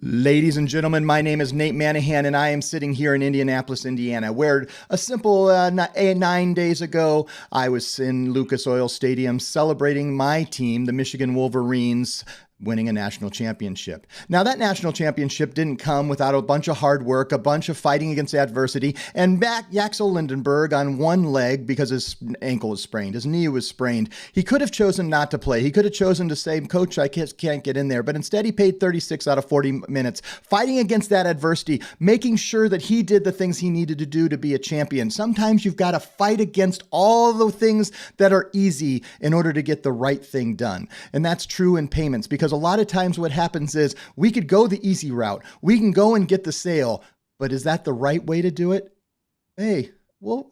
Ladies and gentlemen, my name is Nate Manahan, and I am sitting here in Indianapolis, Indiana, where a simple 9 days ago, I was in Lucas Oil Stadium celebrating my team, the Michigan Wolverines, winning a national championship. Now, that national championship didn't come without a bunch of hard work, a bunch of fighting against adversity, and back Yaxel Lindenberg on one leg because his ankle was sprained, his knee was sprained. He could have chosen not to play. He could have chosen to say, Coach, I can't get in there. But instead, he paid 36 out of 40 minutes, fighting against that adversity, making sure that he did the things he needed to do to be a champion. Sometimes you've got to fight against all the things that are easy in order to get the right thing done. And that's true in payments, because a lot of times what happens is we could go the easy route. We can go and get the sale, but is that the right way to do it? Hey, we'll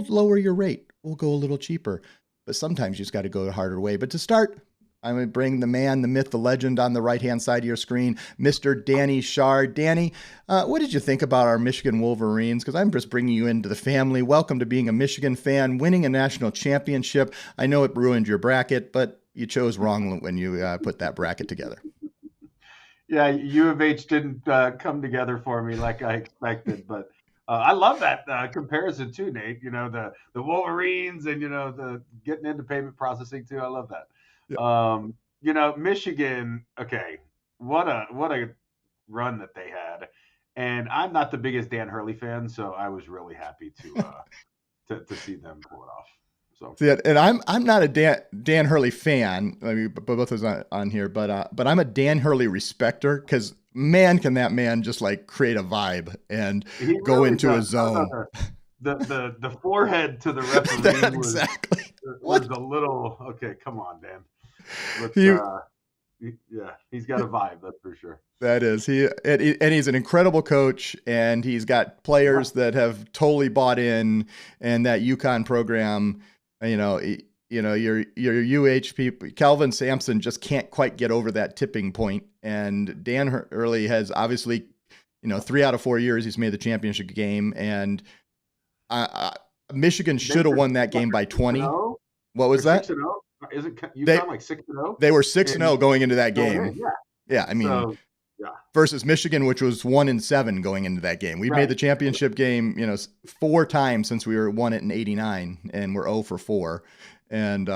lower your rate. We'll go a little cheaper. But sometimes you just got to go the harder way. But to start, I'm going to bring the man, the myth, the legend on the right-hand side of your screen, Mr. Danny Shard. Danny, what did you think about our Michigan Wolverines? Because I'm just bringing you into the family. Welcome to being a Michigan fan, winning a national championship. I know it ruined your bracket, but you chose wrong when you put that bracket together. Yeah, U of H didn't come together for me like I expected, but I love that comparison too, Nate. You know, the Wolverines and the getting into payment processing too. I love that. Yep. Michigan. Okay, what a run that they had, and I'm not the biggest Dan Hurley fan, so I was really happy to see them pull it off. So See, and I'm not a Dan Hurley fan. I mean, both of us on here, but I'm a Dan Hurley respecter, because man, can that man just like create a vibe and he go really into a does. zone. The forehead to the referee was Exactly. was What a little okay. Come on, Dan. Let's he yeah, he's got a vibe, that's for sure. that is and he's an incredible coach, and he's got Yeah, players that have totally bought in, and that UConn program. You know, your UH people, Calvin Sampson just can't quite get over that tipping point, and Dan Hurley has obviously, 3 out of 4 years he's made the championship game, and Michigan they should have were won that what, game by six and 20. 0 What or was six that? and 0. Isn't They UConn like 6-0 they were 6-0 and going into that going in? game. Yeah. Yeah, I mean, So yeah, versus Michigan, which was 1-7 going into that game. We've made right. the championship game, 4 times since we won it in '89, and we're 0 for 4. And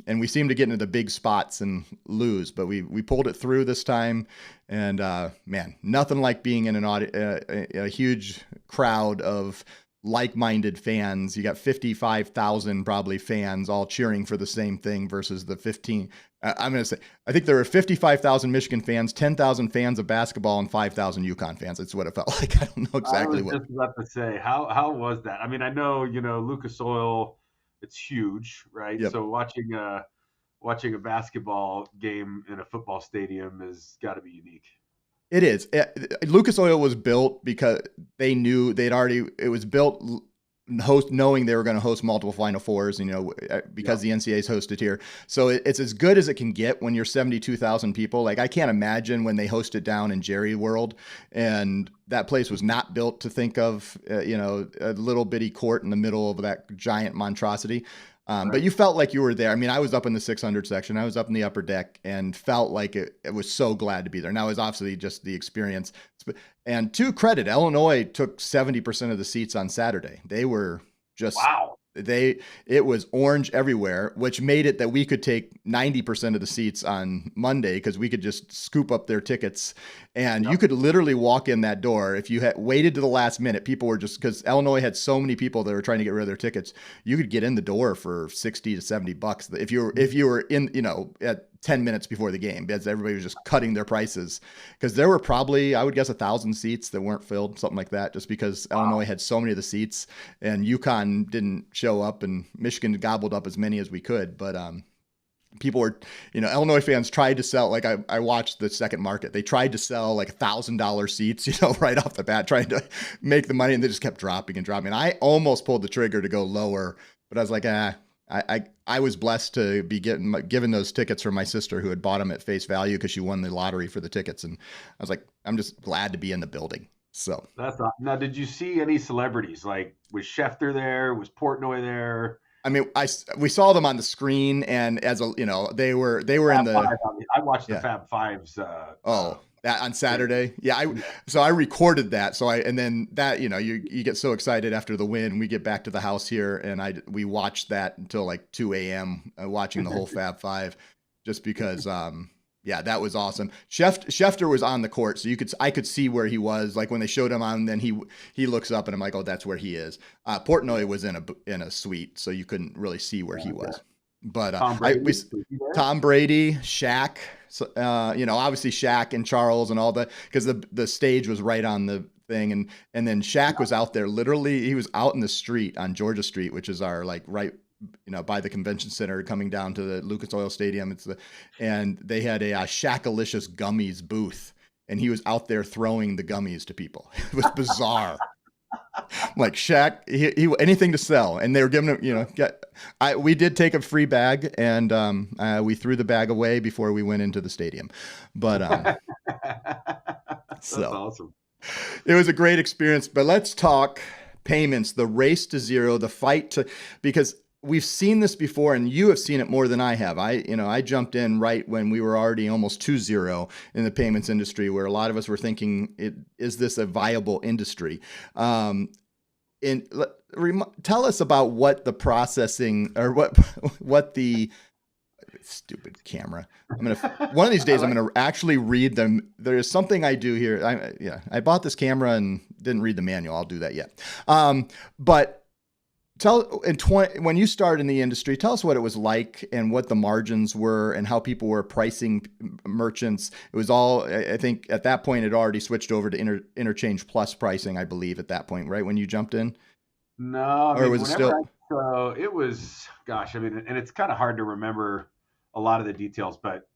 we seem to get into the big spots and lose, but we pulled it through this time. And man, nothing like being in a huge crowd of like-minded fans. You got 55,000 probably fans all cheering for the same thing versus the 15. I'm going to say, I think there were 55,000 Michigan fans, 10,000 fans of basketball, and 5,000 UConn fans. That's what it felt like. I don't know I exactly was what. just about to say, how was that? I mean, I know, Lucas Oil, it's huge, right? Yep. So watching a basketball game in a football stadium has got to be unique. It is. Lucas Oil was built because they knew it was built knowing they were going to host multiple Final Fours, because Yep. the NCAA's hosted here. So it's as good as it can get when you're 72,000 people. Like, I can't imagine when they hosted down in Jerry World, and that place was not built to think of, a little bitty court in the middle of that giant monstrosity. But Right. you felt like you were there. I mean, I was up in the 600 section. I was up in the upper deck and felt like it was so glad to be there. Now, it was obviously just the experience. And to credit, Illinois took 70% of the seats on Saturday. They were just Wow. it was orange everywhere, which made it that we could take 90% of the seats on Monday, because we could just scoop up their tickets, and you Yep. could literally walk in that door. If you had waited to the last minute, people were just, because Illinois had so many people that were trying to get rid of their tickets, you could get in the door for 60 to 70 bucks if you were in, at 10 minutes before the game, because everybody was just cutting their prices, because there were probably, I would guess, 1,000 seats that weren't filled, something like that, just because Illinois Wow. had so many of the seats, and UConn didn't show up, and Michigan gobbled up as many as we could. But people were, Illinois fans tried to sell, like, I watched the second market. They tried to sell like $1,000 seats, right off the bat, trying to make the money, and they just kept dropping and dropping. I almost pulled the trigger to go lower, but I was like, I was blessed to be given those tickets from my sister, who had bought them at face value because she won the lottery for the tickets. And I was like, I'm just glad to be in the building. So, Now, did you see any celebrities? Like, was Schefter there? Was Portnoy there? I mean, we saw them on the screen, and as a, they were in Fab the, Five. I watched the yeah. Fab Fives. Oh, That on Yeah. Saturday. Yeah, Yeah. so I recorded that. So and then that, you get so excited after the win. We get back to the house here and we watched that until like 2 a.m. Watching the whole Fab Five, just because yeah, that was awesome. Schefter was on the court, so I could see where he was. Like when they showed him on, then he looks up and I'm like, oh, that's where he is. Portnoy was in a suite, so you couldn't really see where he Okay. was. But Tom I Brady, we was he there? Tom Brady, Shaq, so, obviously Shaq and Charles and all that, because the stage was right on the thing, and then Shaq was out there literally. He was out in the street on Georgia Street, which is our like right, by the convention center coming down to the Lucas Oil Stadium. And they had a Shaqalicious gummies booth, and he was out there throwing the gummies to people. It was bizarre. Like Shaq, he anything to sell, and they were giving him, we did take a free bag, and we threw the bag away before we went into the stadium, but That's so awesome. it was a great experience. But let's talk payments, the race to zero, the fight to, because we've seen this before, and you have seen it more than I have. I jumped in right when we were already almost 2-0 in the payments industry, where a lot of us were thinking, is this a viable industry? In Tell us about what the processing, or what the stupid camera. One of these I days I'm like. gonna actually read them. There's something I do here. I bought this camera and didn't read the manual. I'll do that yet. But when you started in the industry, tell us what it was like and what the margins were and how people were pricing merchants. It was all, I think at that point it already switched over to interchange plus pricing, I believe at that point, right? When you jumped in, No, I or mean, was it whenever still? I so it was, gosh, I mean, and it's kind of hard to remember a lot of the details, but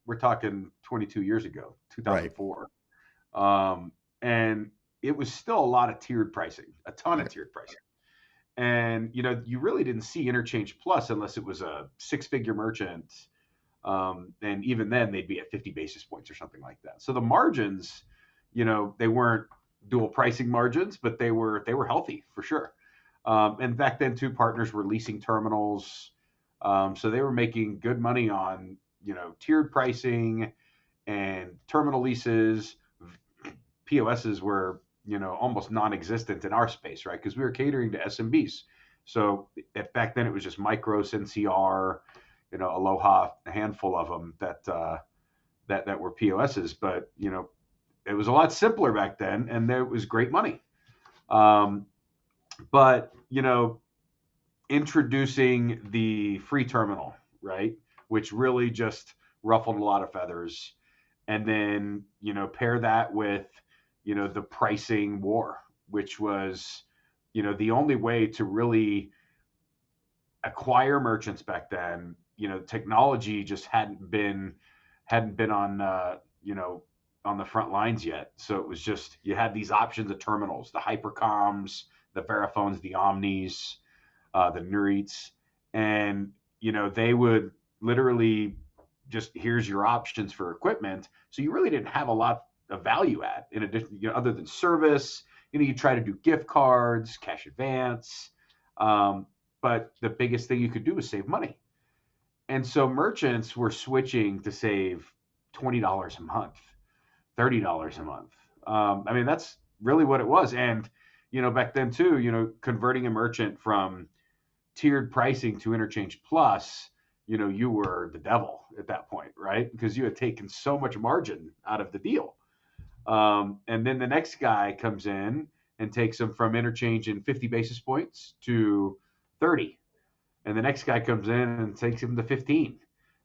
we're talking 22 years ago, Right. 2004, and it was still a lot of tiered pricing, a ton of Right. tiered pricing, and you really didn't see interchange plus unless it was a six-figure merchant, and even then they'd be at 50 basis points or something like that. So the margins, they weren't dual pricing margins, but they were healthy for sure. And back then, too, partners were leasing terminals, so they were making good money on tiered pricing and terminal leases. POSs were almost non-existent in our space, right? Because we were catering to SMBs. So back then it was just Micros, NCR, Aloha, a handful of them that were POSs. But it was a lot simpler back then, and there was great money. Um, but introducing the free terminal, right, which really just ruffled a lot of feathers, and then pair that with the pricing war, which was the only way to really acquire merchants back then. Technology just hadn't been on on the front lines yet. So it was just, you had these options of terminals, the Hypercoms, the Veriphones, the Omnis, the Nureats, and they would literally just, here's your options for equipment. So you really didn't have a lot of value add in addition, other than service. You try to do gift cards, cash advance, but the biggest thing you could do was save money. And so merchants were switching to save $20 a month, $30 a month. I mean, that's really what it was. And back then too, converting a merchant from tiered pricing to interchange plus, you were the devil at that point, right? Because you had taken so much margin out of the deal. And then the next guy comes in and takes them from interchange in 50 basis points to 30. And the next guy comes in and takes him to 15.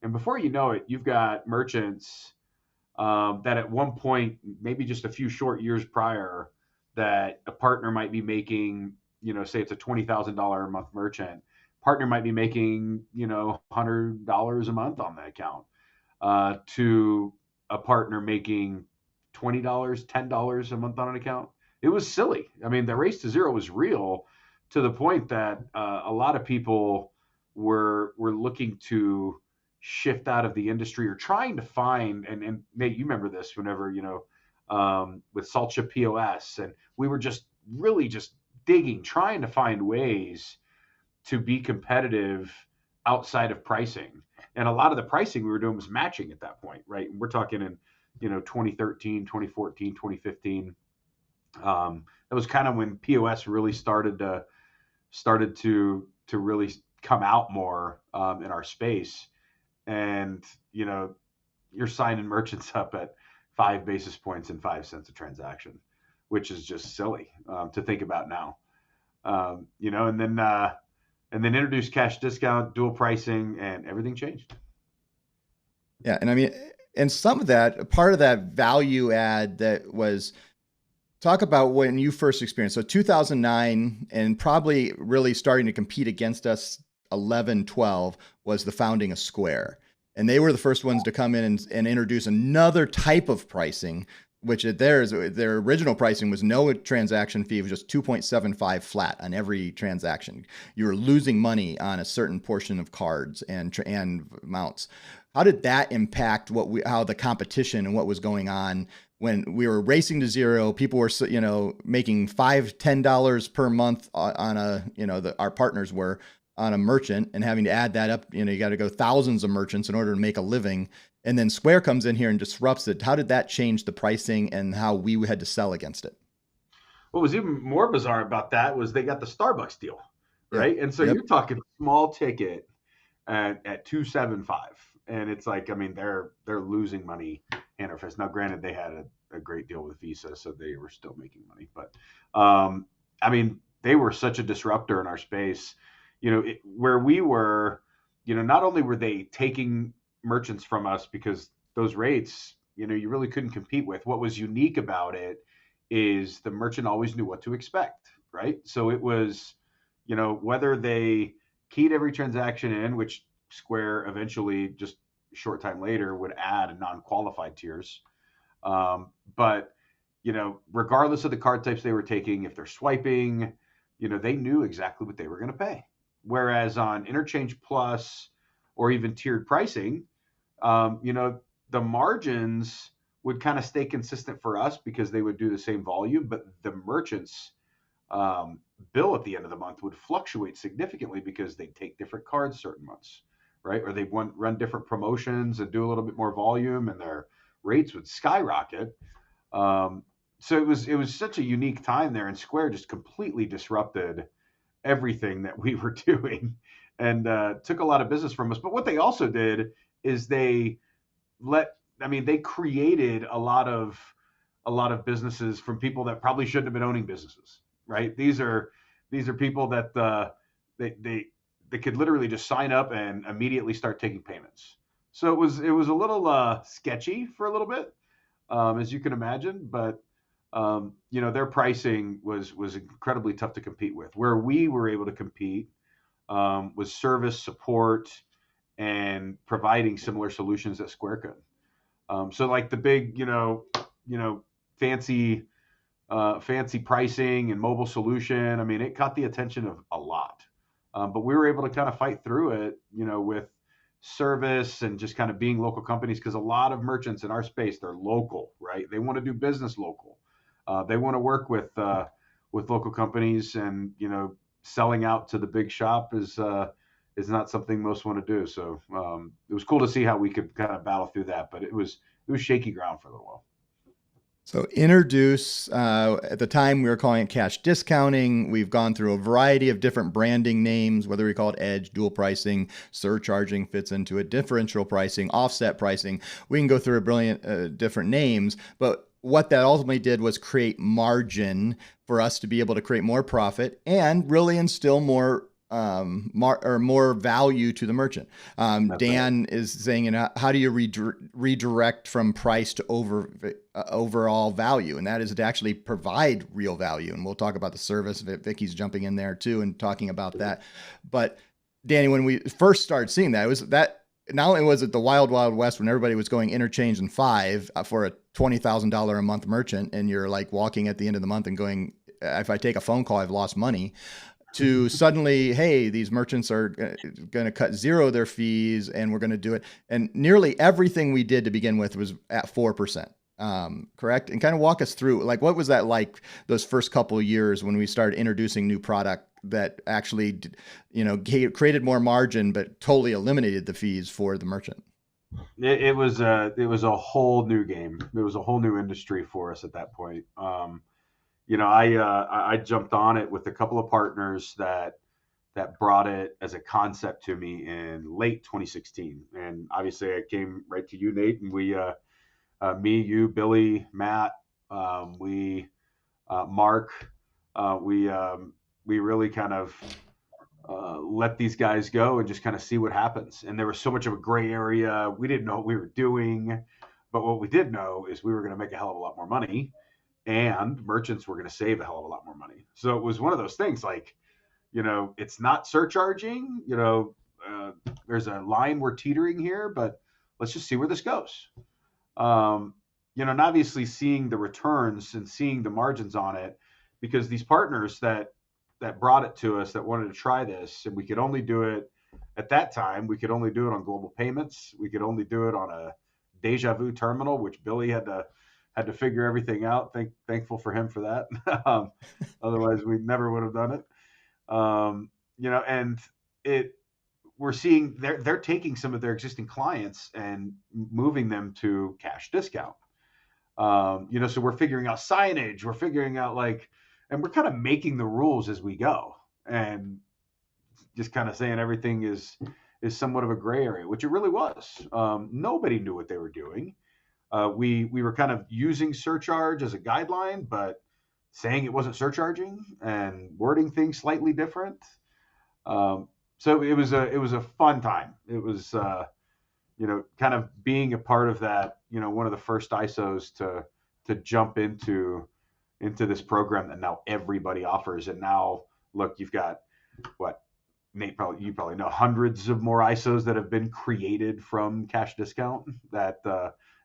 And before you know it, you've got merchants that at one point, maybe just a few short years prior, that a partner might be making, say it's a $20,000 a month merchant, partner might be making, $100 a month on the account, to a partner making $20, $10 a month on an account. It was silly. I mean, the race to zero was real, to the point that a lot of people were looking to shift out of the industry, or trying to find, and Nate, you remember this, whenever with Salcha POS, and we were just really just digging, trying to find ways to be competitive outside of pricing. And a lot of the pricing we were doing was matching at that point, right? And we're talking in 2013, 2014, 2015. That was kind of when POS really started to really come out more in our space. And you're signing merchants up at 5 basis points and 5 cents a transaction, which is just silly to think about now. And then introduced cash discount, dual pricing, and everything changed. Yeah, and I mean, and some of that, part of that value add that was, talk about when you first experienced. So 2009, and probably really starting to compete against us 11, 12 was the founding of Square. And they were the first ones to come in and introduce another type of pricing, which their original pricing was no transaction fee, it was just 2.75 flat on every transaction. You were losing money on a certain portion of cards and amounts. How did that impact how the competition and what was going on when we were racing to zero? People were, making $5, $10 per month on our partners were on a merchant, and having to add that up, you got to go thousands of merchants in order to make a living. And then Square comes in here and disrupts it. How did that change the pricing and how we had to sell against it? What was even more bizarre about that was they got the Starbucks deal, Yeah. right? And so Yep. you're talking small ticket at 275, and it's like, I mean, they're losing money hand over fist. Now, granted, they had a great deal with Visa, so they were still making money, but I mean, they were such a disruptor in our space. Where we were, not only were they taking merchants from us because those rates, you really couldn't compete with. What was unique about it is the merchant always knew what to expect, right? So it was, whether they keyed every transaction in, which Square eventually, just a short time later, would add non-qualified tiers. But regardless of the card types they were taking, if they're swiping, they knew exactly what they were going to pay. Whereas on Interchange Plus or even tiered pricing, the margins would kind of stay consistent for us because they would do the same volume, but the merchants bill at the end of the month would fluctuate significantly because they take different cards certain months, right? Or they run different promotions and do a little bit more volume, and their rates would skyrocket. So it was such a unique time there, and Square just completely disrupted everything that we were doing, and took a lot of business from us. But what they also did is they created a lot of businesses from people that probably shouldn't have been owning businesses, right? These are people that they could literally just sign up and immediately start taking payments. So it was a little sketchy for a little bit, as you can imagine, but their pricing was incredibly tough to compete with. Where we were able to compete was service, support, and providing similar solutions that Square could. So like the big, fancy pricing and mobile solution. I mean, it caught the attention of a lot, but we were able to kind of fight through it, with service and just kind of being local companies, because a lot of merchants in our space, they're local, right? They want to do business local. They want to work with local companies, and selling out to the big shop is not something most want to do. So it was cool to see how we could kind of battle through that, but it was shaky ground for a little while. So introduce, at the time we were calling it cash discounting. We've gone through a variety of different branding names, whether we call it edge, dual pricing, surcharging fits into it, differential pricing, offset pricing. We can go through a brilliant different names, but what that ultimately did was create margin for us to be able to create more profit and really instill more more value to the merchant. Dan is saying, how do you redirect from price to overall value? And that is to actually provide real value. And we'll talk about the service. Vicky's jumping in there too and talking about that. But Danny, when we first started seeing that, it was that not only was it the wild, wild west when everybody was going interchange and 5 for a $20,000 a month merchant, and you're like walking at the end of the month and going, if I take a phone call, I've lost money, to suddenly, hey, these merchants are going to cut zero their fees, and we're going to do it. And nearly everything we did to begin with was at 4%. Correct? And kind of walk us through, like, what was that like those first couple of years when we started introducing new product that actually, created more margin, but totally eliminated the fees for the merchant? It was a whole new game. It was a whole new industry for us at that point. I jumped on it with a couple of partners that brought it as a concept to me in late 2016, and obviously I came right to you, Nate, and me, you, Billy, Matt, we Mark, we really kind of let these guys go and just kind of see what happens. And there was so much of a gray area. We didn't know what we were doing, but what we did know is we were going to make a hell of a lot more money, and merchants were going to save a hell of a lot more money. So it was one of those things like, it's not surcharging. There's a line we're teetering here, but let's just see where this goes. Um, and obviously seeing the returns and seeing the margins on it, because these partners that brought it to us that wanted to try this, and we could only do it at that time. We could only do it on global payments. We could only do it on a deja vu terminal, which Billy had to figure everything out. Thankful for him for that. Otherwise, we never would have done it. And it we're seeing they're taking some of their existing clients and moving them to cash discount. So we're figuring out signage, we're figuring out and we're kind of making the rules as we go, and just kind of saying everything is somewhat of a gray area, which it really was. Nobody knew what they were doing. We were kind of using surcharge as a guideline, but saying it wasn't surcharging and wording things slightly different. So it was a fun time. It was kind of being a part of that. One of the first ISOs to jump into this program that now everybody offers. And now look, you've got what, Nate, you probably know, hundreds of more ISOs that have been created from cash discount that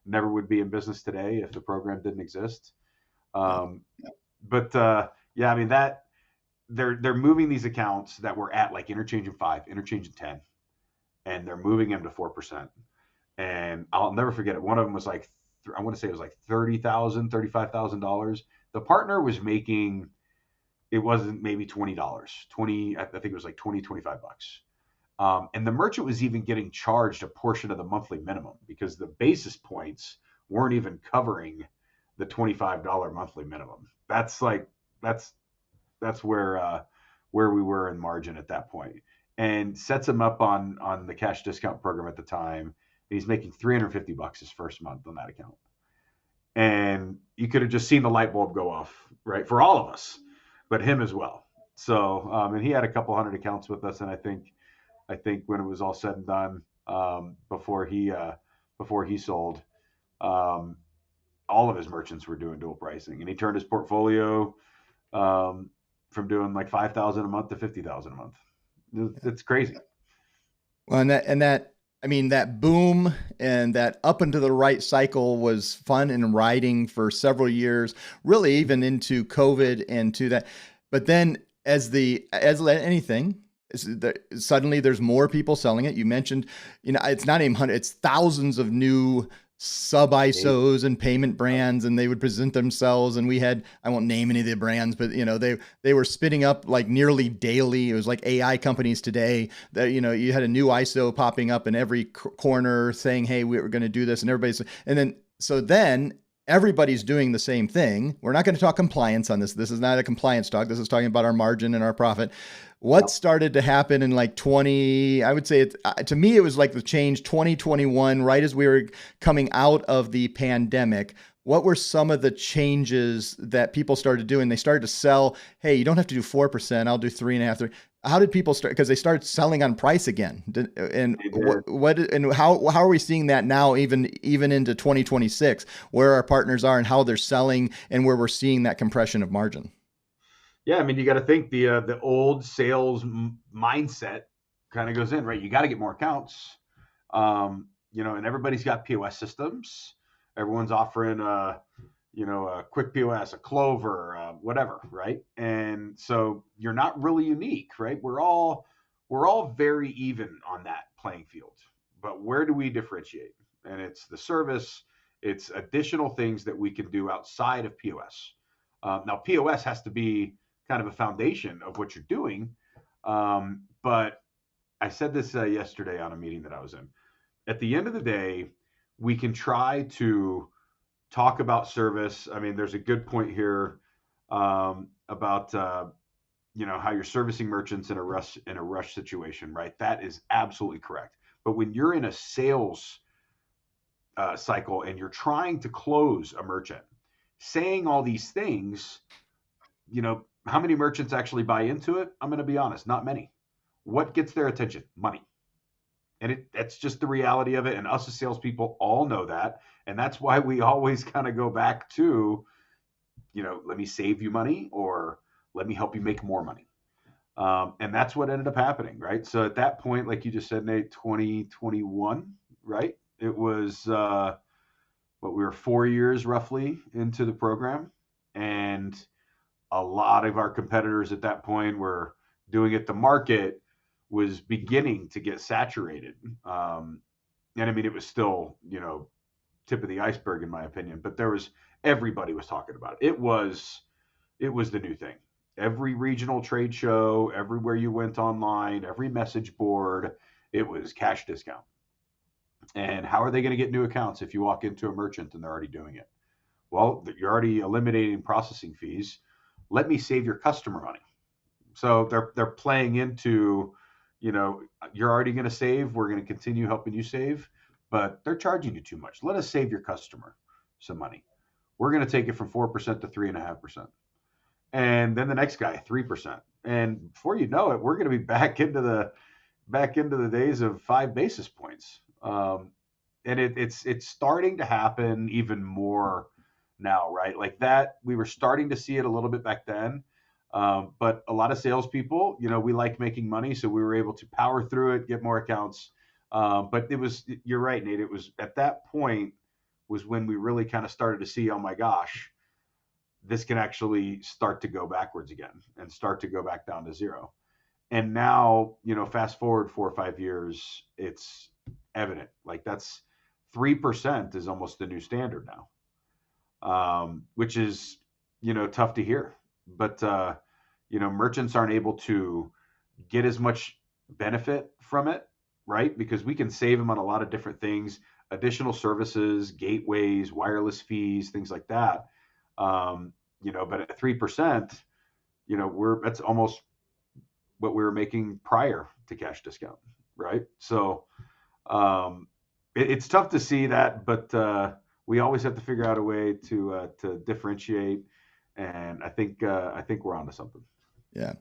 never would be in business today if the program didn't exist. Yeah. But yeah, I mean that they're moving these accounts that were at like interchange in 5, interchange in 10, and they're moving them to 4%. And I'll never forget it. One of them was like, I want to say it was like $30,000, $35,000. The partner was making, it wasn't maybe $20, 20, I think it was like 20, 25 bucks. And the merchant was even getting charged a portion of the monthly minimum because the basis points weren't even covering the $25 monthly minimum. That's where we were in margin at that point, and sets him up on the cash discount program at the time. And he's making 350 bucks his first month on that account, and you could have just seen the light bulb go off, right, for all of us, but him as well. So, and he had a couple hundred accounts with us, and I think when it was all said and done, before he sold, um, all of his merchants were doing dual pricing, and he turned his portfolio um, from doing like 5,000 a month to 50,000 a month. It's crazy. Well, and that I mean that boom and that up and to the right cycle was fun and riding for several years, really even into COVID and to that. But then as anything, suddenly there's more people selling it. You mentioned, it's not even hundred, it's thousands of new sub ISOs and payment brands, and they would present themselves. And we had, I won't name any of the brands, but they were spitting up like nearly daily. It was like AI companies today that you had a new ISO popping up in every corner saying, "Hey, we're going to do this," and then everybody's doing the same thing. We're not going to talk compliance on this. This is not a compliance talk. This is talking about our margin and our profit. What started to happen in like 20, I would say to me, it was like the change 2021, right as we were coming out of the pandemic. What were some of the changes that people started doing? They started to sell, hey, you don't have to do 4%. I'll do 3.5, 3. How did people start? Because they started selling on price again. And how are we seeing that now, even into 2026, where our partners are and how they're selling and where we're seeing that compression of margin? Yeah, I mean, you got to think the old sales mindset kind of goes in, right? You got to get more accounts, and everybody's got POS systems. Everyone's offering a quick POS, a Clover, whatever, right? And so you're not really unique, right? We're all very even on that playing field. But where do we differentiate? And it's the service, it's additional things that we can do outside of POS. Now, POS has to be kind of a foundation of what you're doing. But I said this yesterday on a meeting that I was in. at the end of the day, we can try to talk about service. I mean, there's a good point here about how you're servicing merchants in a rush situation, right? That is absolutely correct. But when you're in a sales cycle and you're trying to close a merchant, saying all these things, how many merchants actually buy into it? I'm going to be honest, not many. What gets their attention? Money. And that's just the reality of it. And us as salespeople all know that. And that's why we always kind of go back to, let me save you money or let me help you make more money. And that's what ended up happening, right? So at that point, like you just said, Nate, 2021, right? It was we were 4 years roughly into the program, and a lot of our competitors at that point were doing it. The market was beginning to get saturated, and I mean it was still tip of the iceberg in my opinion, but everybody was talking about it. It was the new thing. Every regional trade show, everywhere you went online, every message board, it was cash discount. And how are they going to get new accounts if you walk into a merchant and they're already doing it? Well, you're already eliminating processing fees. Let me save your customer money. So they're playing into, you're already going to save. We're going to continue helping you save, but they're charging you too much. Let us save your customer some money. We're going to take it from 4% to 3.5%. And then the next guy 3%, and before you know it, we're going to be back into the days of 5 basis points. And it's starting to happen even more now, right? Like that, we were starting to see it a little bit back then, but a lot of salespeople, we like making money, so we were able to power through it, get more accounts. But you're right, Nate. It was at that point was when we really kind of started to see, oh my gosh, this can actually start to go backwards again and start to go back down to zero. And now, fast forward 4 or 5 years, it's evident. Like that's 3% is almost the new standard now, which is, tough to hear. But, merchants aren't able to get as much benefit from it, right? Because we can save them on a lot of different things, additional services, gateways, wireless fees, things like that. But at 3%, that's almost what we were making prior to cash discount, right? So it's tough to see that, but we always have to figure out a way to differentiate, and I think we're onto something. Yeah.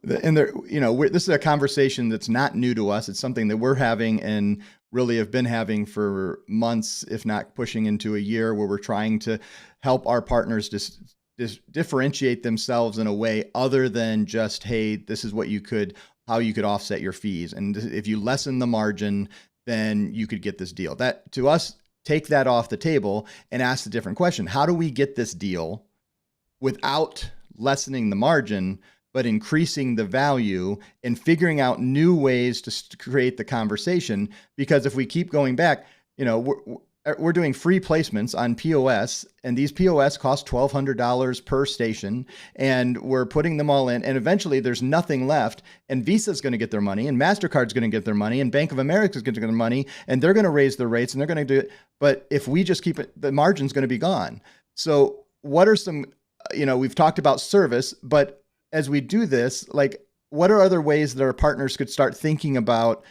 And this is a conversation that's not new to us. It's something that we're having and really have been having for months, if not pushing into a year, where we're trying to help our partners just differentiate themselves in a way other than just, hey, this is how you could offset your fees. And if you lessen the margin, then you could get this deal. That, to us, take that off the table and ask a different question. How do we get this deal without lessening the margin, but increasing the value and figuring out new ways to create the conversation? Because if we keep going back, we're doing free placements on POS, and these POS cost $1,200 per station, and we're putting them all in, and eventually there's nothing left, and Visa's going to get their money, and MasterCard's going to get their money, and Bank of America's going to get their money, and they're going to raise their rates, and they're going to do it. But if we just keep it, the margin's going to be gone. So what are some, we've talked about service, but as we do this, like, what are other ways that our partners could start thinking about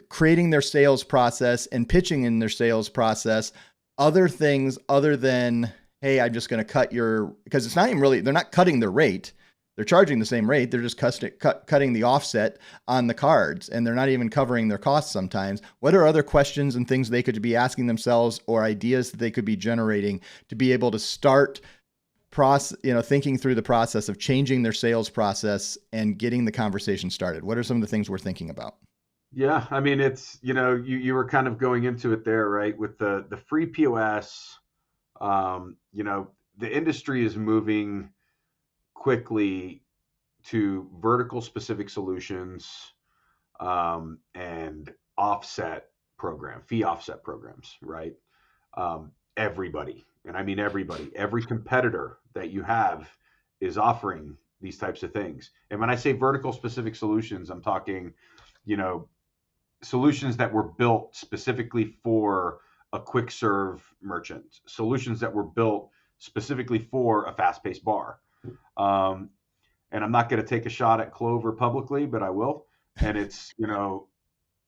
creating their sales process and pitching in their sales process, other things other than, hey, I'm just going to cut because it's not even really, they're not cutting their rate. They're charging the same rate. They're just cutting the offset on the cards, and they're not even covering their costs sometimes. What are other questions and things they could be asking themselves, or ideas that they could be generating to be able to start thinking through the process of changing their sales process and getting the conversation started? What are some of the things we're thinking about? Yeah, I mean, it's, you were kind of going into it there, right? With the free POS, the industry is moving quickly to vertical specific solutions, and fee offset programs, right? Everybody, and I mean everybody, every competitor that you have is offering these types of things. And when I say vertical specific solutions, I'm talking, solutions that were built specifically for a quick serve merchant, solutions that were built specifically for a fast paced bar. Um, and I'm not going to take a shot at Clover publicly, but I will. And it's,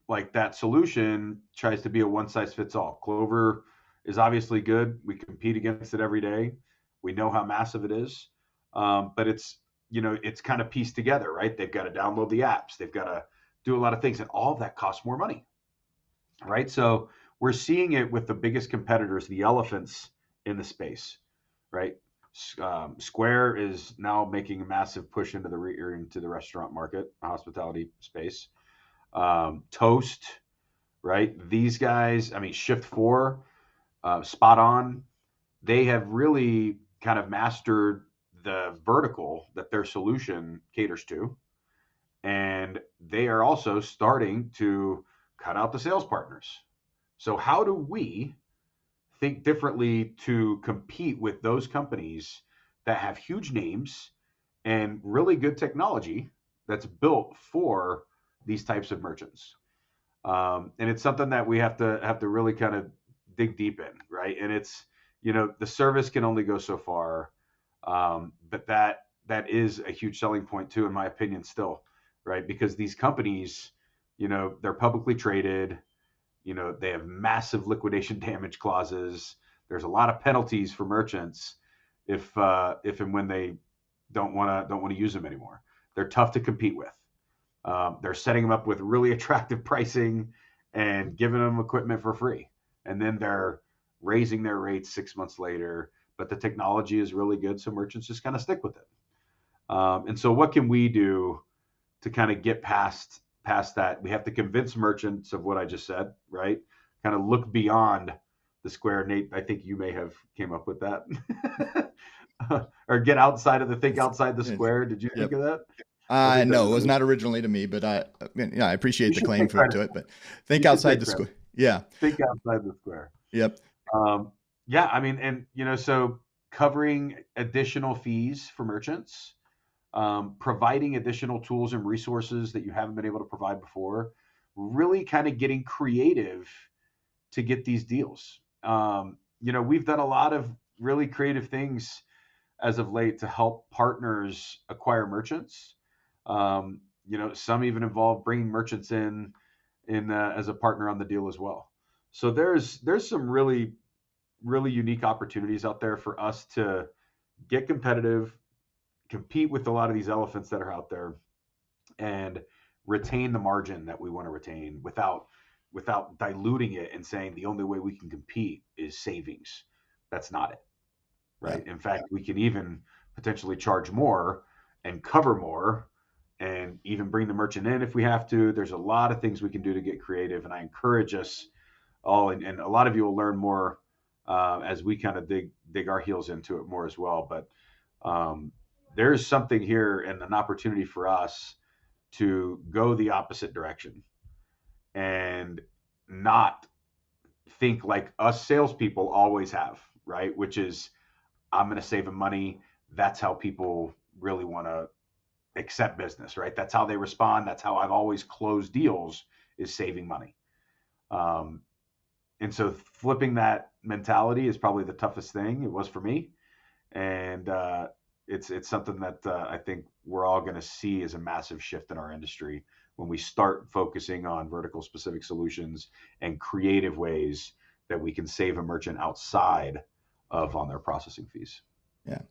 like that solution tries to be a one size fits all. Clover is obviously good. We compete against it every day. We know how massive it is. But it's kind of pieced together, right? They've got to download the apps. They've got to do a lot of things, and all of that costs more money, right? So we're seeing it with the biggest competitors, the elephants in the space, right? Square is now making a massive push into the restaurant market, hospitality space. Toast, right? These guys, I mean, Shift Four, Spot On, they have really kind of mastered the vertical that their solution caters to, and they are also starting to cut out the sales partners. So how do we think differently to compete with those companies that have huge names and really good technology that's built for these types of merchants? And it's something that we have to really kind of dig deep in, right? And it's, the service can only go so far, but that is a huge selling point too, in my opinion, still, right? Because these companies, they're publicly traded. They have massive liquidation damage clauses. There's a lot of penalties for merchants if and when they don't want to use them anymore. They're tough to compete with. They're setting them up with really attractive pricing and giving them equipment for free, and then they're raising their rates 6 months later. But the technology is really good, so merchants just kind of stick with it. And so, what can we do to kind of get past that? We have to convince merchants of what I just said, right? Kind of look beyond the square. Nate, I think you may have came up with that, or get outside of the think It's, outside the it's, square. Did you think yep. of that? I think that No, it was was good. not originally to me, but I mean, yeah, I You appreciate the should claim take for, credit. to it, but think You should outside take the credit. square. Yeah. Think outside the square. Yep. Um, yeah, I mean, and so covering additional fees for merchants, providing additional tools and resources that you haven't been able to provide before, really kind of getting creative to get these deals. We've done a lot of really creative things as of late to help partners acquire merchants. Some even involve bringing merchants in as a partner on the deal as well. So there's some really unique opportunities out there for us to get competitive, compete with a lot of these elephants that are out there, and retain the margin that we want to retain without diluting it and saying the only way we can compete is savings. That's not it, Yeah. right? In fact, we can even potentially charge more and cover more and even bring the merchant in if we have to. There's a lot of things we can do to get creative, and I encourage us all, and a lot of you will learn more as we kind of dig our heels into it more as well. But there's something here and an opportunity for us to go the opposite direction and not think like us salespeople always have, right? Which is, I'm going to save them money. That's how people really want to accept business, right? That's how they respond. That's how I've always closed deals, is saving money. Um, and so flipping that mentality is probably the toughest thing. It was for me, and it's something that I think we're all going to see as a massive shift in our industry when we start focusing on vertical specific solutions and creative ways that we can save a merchant outside of on their processing fees. Yeah.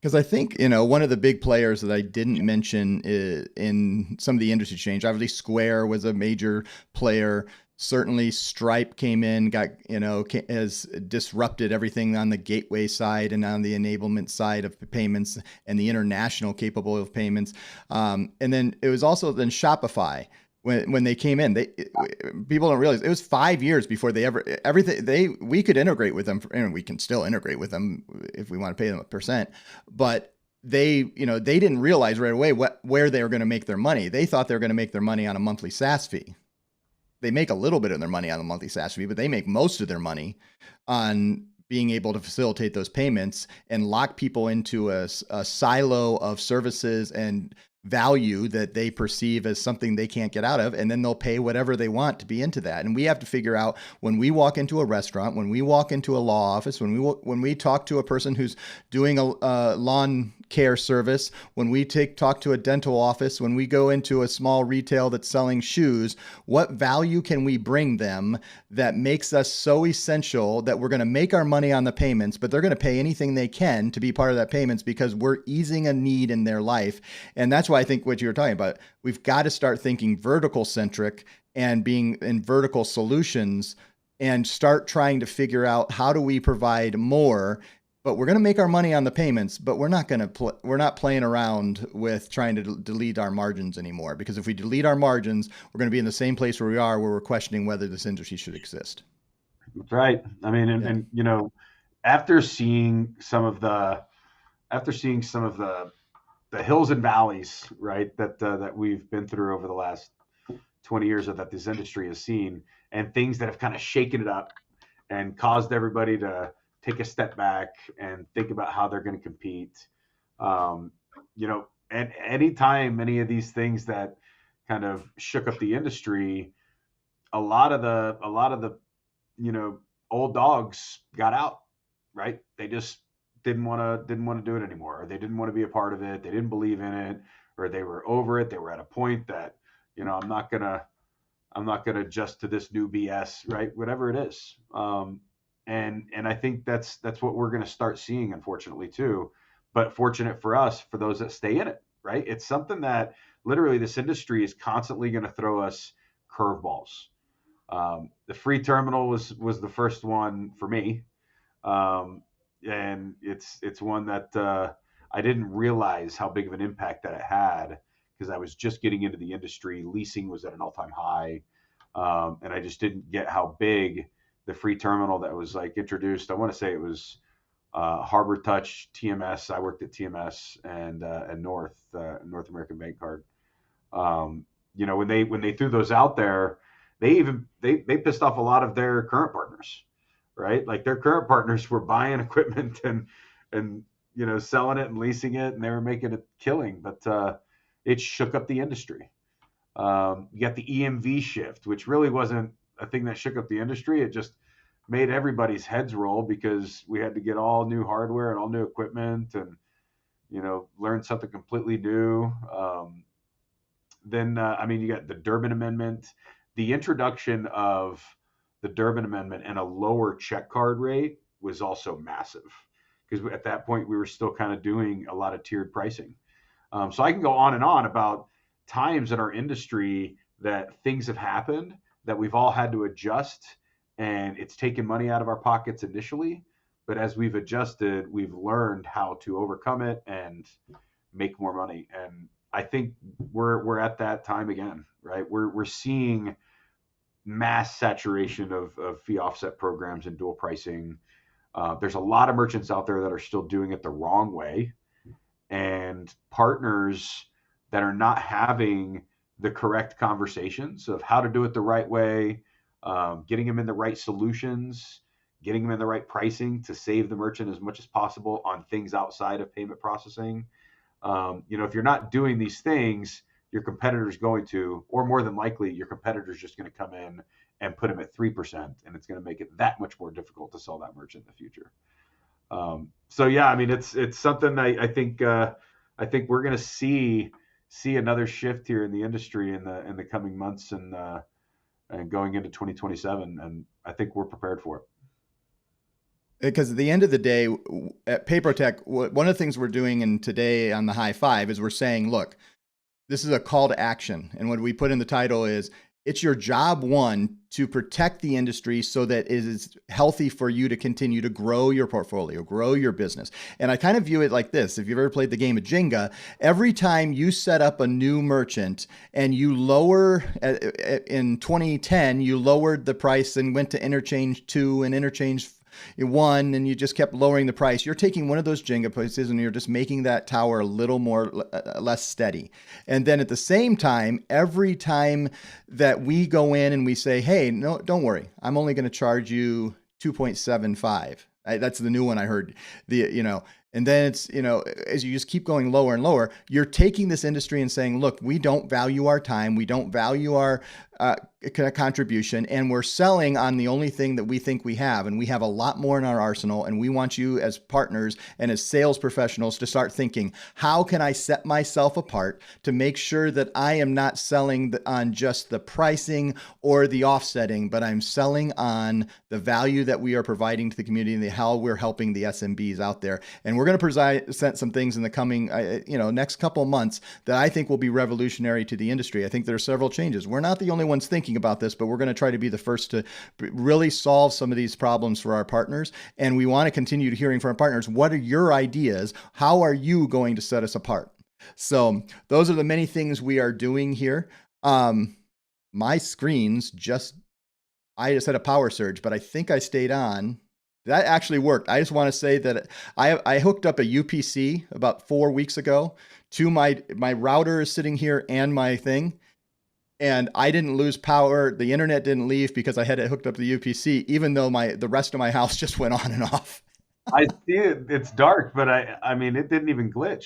Because I think, one of the big players that I didn't mention in some of the industry change, obviously Square was a major player. Certainly Stripe came in, has disrupted everything on the gateway side and on the enablement side of payments and the international capable of payments. And then it was also then Shopify. When they came in, people don't realize it was 5 years before we could integrate with them, and we can still integrate with them if we want to pay them a percent, but they didn't realize right away where they were going to make their money. They thought they were going to make their money on a monthly SaaS fee. They make a little bit of their money on a monthly SaaS fee, but they make most of their money on being able to facilitate those payments and lock people into a silo of services and value that they perceive as something they can't get out of, and then they'll pay whatever they want to be into that. And we have to figure out, when we walk into a restaurant, when we walk into a law office, when we talk to a person who's doing a lawn care service, when we talk to a dental office, when we go into a small retail that's selling shoes, what value can we bring them that makes us so essential that we're going to make our money on the payments, but they're going to pay anything they can to be part of that payments because we're easing a need in their life. And that's why I think what you were talking about, we've got to start thinking vertical centric and being in vertical solutions and start trying to figure out, how do we provide more, but we're going to make our money on the payments, but we're not going to we're not playing around with trying to delete our margins anymore, because if we delete our margins, we're going to be in the same place where we are, where we're questioning whether this industry should exist. That's right. I mean, Yeah. after seeing some of the the hills and valleys, right, that we've been through over the last 20 years, or that this industry has seen, and things that have kind of shaken it up and caused everybody to take a step back and think about how they're going to compete. Um, and anytime any of these things that kind of shook up the industry, a lot of the you know old dogs got out, right? They just didn't want to do it anymore, or they didn't want to be a part of it. They didn't believe in it, or they were over it. They were at a point that, I'm not gonna adjust to this new BS, right? Whatever it is. And I think that's what we're gonna start seeing, unfortunately, too. But fortunate for us, for those that stay in it, right? It's something that literally this industry is constantly going to throw us curveballs. The free terminal was the first one for me, um, and it's one that I didn't realize how big of an impact that it had, because I was just getting into the industry. Leasing was at an all-time high, and I just didn't get how big the free terminal that was like introduced. I want to say it was Harbor Touch, TMS. I worked at TMS and North American Bank Card. When they threw those out there, they pissed off a lot of their current partners, right? Like, their current partners were buying equipment and selling it and leasing it, and they were making a killing, but it shook up the industry. You got the EMV shift, which really wasn't a thing that shook up the industry. It just made everybody's heads roll, because we had to get all new hardware and all new equipment, and learn something completely new. Then you got the Durbin Amendment, the introduction of the Durbin Amendment, and a lower check card rate was also massive, because at that point we were still kind of doing a lot of tiered pricing. So I can go on and on about times in our industry that things have happened that we've all had to adjust, and it's taken money out of our pockets initially, but as we've adjusted, we've learned how to overcome it and make more money. And I think we're at that time again, right? We're seeing mass saturation of fee offset programs and dual pricing. There's a lot of merchants out there that are still doing it the wrong way, and partners that are not having the correct conversations of how to do it the right way, getting them in the right solutions, getting them in the right pricing to save the merchant as much as possible on things outside of payment processing. If you're not doing these things, your competitor's going to, or more than likely, your competitor's just going to come in and put them at 3%, and it's going to make it that much more difficult to sell that merchant in the future. So yeah, I mean, it's something I think we're going to see another shift here in the industry in the coming months, and going into 2027, and I think we're prepared for it. Because at the end of the day, at PayProTec, one of the things we're doing in today on the high five is we're saying, look, this is a call to action. And what we put in the title is, it's your job, one, to protect the industry so that it is healthy for you to continue to grow your portfolio, grow your business. And I kind of view it like this. If you've ever played the game of Jenga, every time you set up a new merchant and you lower, in 2010, you lowered the price and went to interchange 2 and interchange 1, and you just kept lowering the price, you're taking one of those Jenga pieces and you're just making that tower a little more less steady. And then at the same time, every time that we go in and we say, hey, no, don't worry, I'm only going to charge you 2.75. That's the new one I heard. And then it's, as you just keep going lower and lower, you're taking this industry and saying, look, we don't value our time. We don't value our uh, contribution. And we're selling on the only thing that we think we have. And we have a lot more in our arsenal. And we want you as partners and as sales professionals to start thinking, how can I set myself apart to make sure that I am not selling on just the pricing or the offsetting, but I'm selling on the value that we are providing to the community and how we're helping the SMBs out there. And we're going to present some things in the coming, next couple of months that I think will be revolutionary to the industry. I think there are several changes. We're not the only ones thinking about this, but we're going to try to be the first to really solve some of these problems for our partners. And we want to continue hearing from our partners. What are your ideas? How are you going to set us apart? So those are the many things we are doing here. My screens I just had a power surge, but I think I stayed on. That actually worked. I just want to say that I hooked up a UPC about 4 weeks ago to my router is sitting here and my thing. And I didn't lose power. The internet didn't leave because I had it hooked up to the UPC, even though the rest of my house just went on and off. I see it. It's dark, but I mean, it didn't even glitch.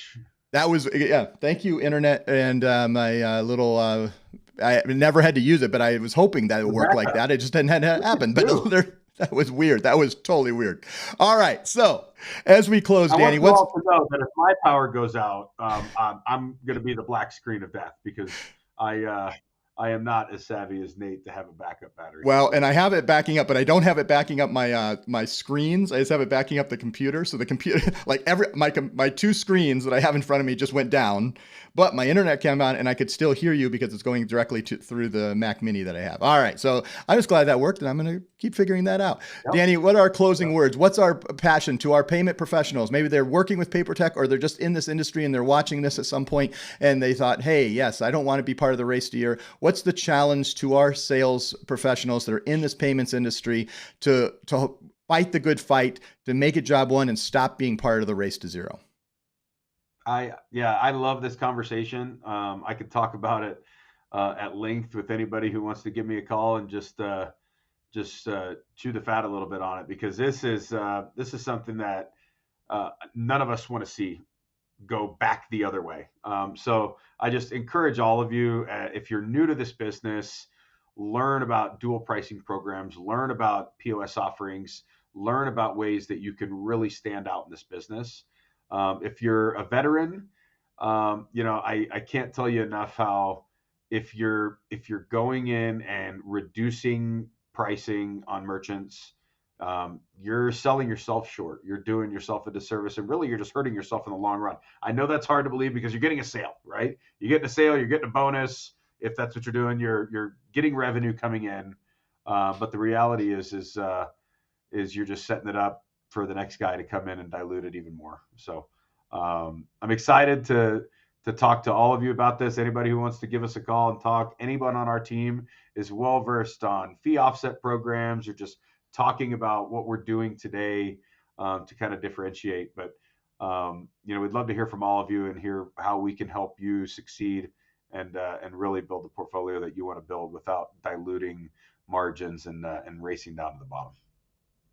That was, yeah. Thank you, internet, and my little. I never had to use it, but I was hoping that it would work like that. It just didn't happen. But that was weird. That was totally weird. All right. So as we close, Danny, I want you all to know that if my power goes out, I'm going to be the black screen of death because I am not as savvy as Nate to have a backup battery. Well, and I have it backing up, but I don't have it backing up my screens. I just have it backing up the computer. So the computer, like my two screens that I have in front of me just went down, but my internet came on and I could still hear you because it's going directly through the Mac Mini that I have. All right. So I'm just glad that worked, and I'm going to keep figuring that out. Yep. Danny, what are our closing words? What's our passion to our payment professionals? Maybe they're working with PayProTec or they're just in this industry and they're watching this at some point and they thought, hey, yes, I don't want to be part of the race to year. What's the challenge to our sales professionals that are in this payments industry to fight the good fight, to make it job one and stop being part of the race to zero? I love this conversation. I could talk about it at length with anybody who wants to give me a call and just chew the fat a little bit on it, because this is something that none of us want to see go back the other way. So I just encourage all of you, if you're new to this business, learn about dual pricing programs, learn about POS offerings, learn about ways that you can really stand out in this business. If you're a veteran, I can't tell you enough how if you're going in and reducing pricing on merchants, you're selling yourself short. You're doing yourself a disservice, and really you're just hurting yourself in the long run. I know that's hard to believe because you're getting a sale, right? You're getting a sale, you're getting a bonus. If that's what you're doing, you're getting revenue coming in. But the reality is you're just setting it up for the next guy to come in and dilute it even more. So I'm excited to talk to all of you about this. Anybody who wants to give us a call and talk, anyone on our team is well versed on fee offset programs or just talking about what we're doing today to kind of differentiate. But we'd love to hear from all of you and hear how we can help you succeed and really build the portfolio that you want to build without diluting margins and racing down to the bottom.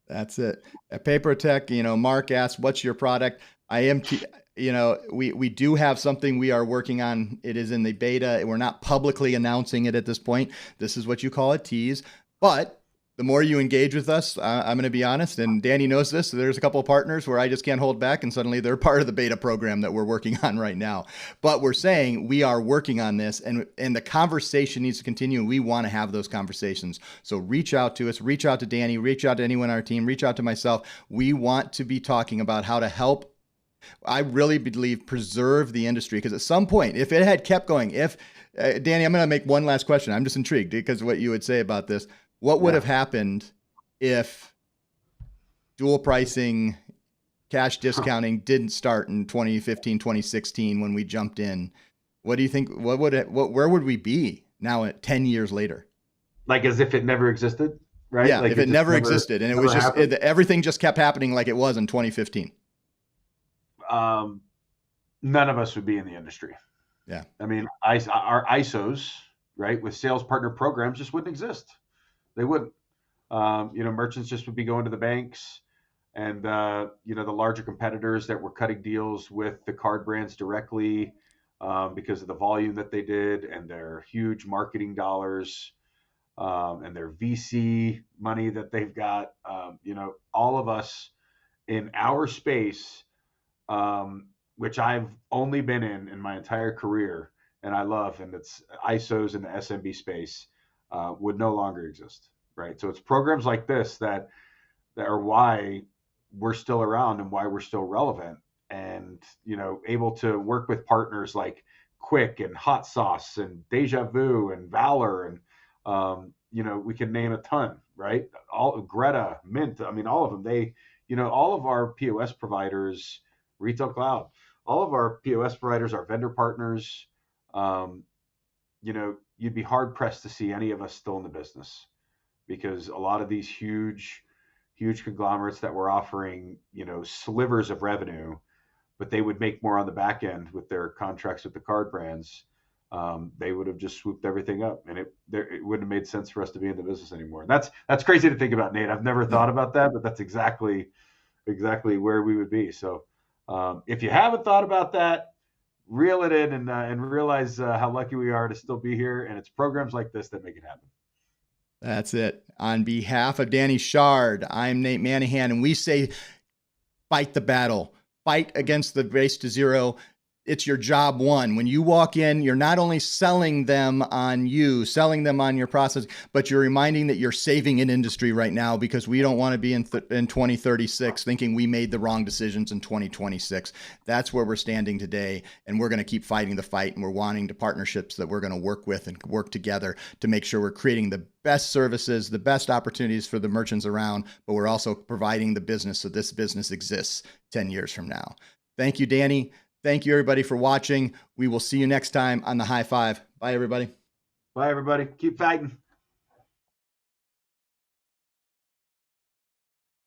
That's it. At PayProTec, Mark asked, "What's your product?" We do have something we are working on. It is in the beta. We're not publicly announcing it at this point. This is what you call a tease, but the more you engage with us, I'm going to be honest, and Danny knows this, so there's a couple of partners where I just can't hold back, and suddenly they're part of the beta program that we're working on right now. But we're saying we are working on this, and the conversation needs to continue, and we want to have those conversations. So reach out to us, reach out to Danny, reach out to anyone on our team, reach out to myself. We want to be talking about how to help, I really believe, preserve the industry, because at some point, if it had kept going, Danny, I'm going to make one last question. I'm just intrigued because of what you would say about this. What would have happened if dual pricing, cash discounting didn't start in 2015, 2016 when we jumped in? What do you think? Where would we be now 10 years later? Like as if it never existed, right? Yeah, like if it never existed and it was just everything just kept happening like it was in 2015. None of us would be in the industry. Yeah. I mean, our ISOs, right, with sales partner programs just wouldn't exist. They wouldn't. Merchants just would be going to the banks. And the larger competitors that were cutting deals with the card brands directly, because of the volume that they did and their huge marketing dollars, and their VC money that they've got. All of us in our space, which I've only been in my entire career, and I love, and it's ISOs in the SMB space, would no longer exist, right? So it's programs like this that are why we're still around and why we're still relevant, and able to work with partners like Quick and Hot Sauce and Deja Vu and Valor, and we can name a ton, right? All Greta, Mint, I mean, all of them. All of our POS providers, Retail Cloud, all of our POS providers, our vendor partners, um, you'd be hard pressed to see any of us still in the business, because a lot of these huge conglomerates that were offering, slivers of revenue, but they would make more on the back end with their contracts with the card brands. They would have just swooped everything up, and it wouldn't have made sense for us to be in the business anymore. That's crazy to think about, Nate. I've never Yeah. thought about that, but that's exactly where we would be. So, if you haven't thought about that, reel it in, and realize how lucky we are to still be here. And it's programs like this that make it happen. That's it. On behalf of Danny Shard, I'm Nate Manahan, and we say fight the battle. Fight against the race to zero. It's your job one. When you walk in, you're not only selling them on your process, but you're reminding that you're saving an industry right now, because we don't want to be in 2036 thinking we made the wrong decisions in 2026. That's where we're standing today, and we're going to keep fighting the fight, and we're wanting to partnerships that we're going to work with and work together to make sure we're creating the best services, the best opportunities for the merchants around, but we're also providing the business so this business exists 10 years from now. Thank you, Danny. Thank you, everybody, for watching. We will see you next time on The High Five. Bye, everybody. Bye, everybody. Keep fighting.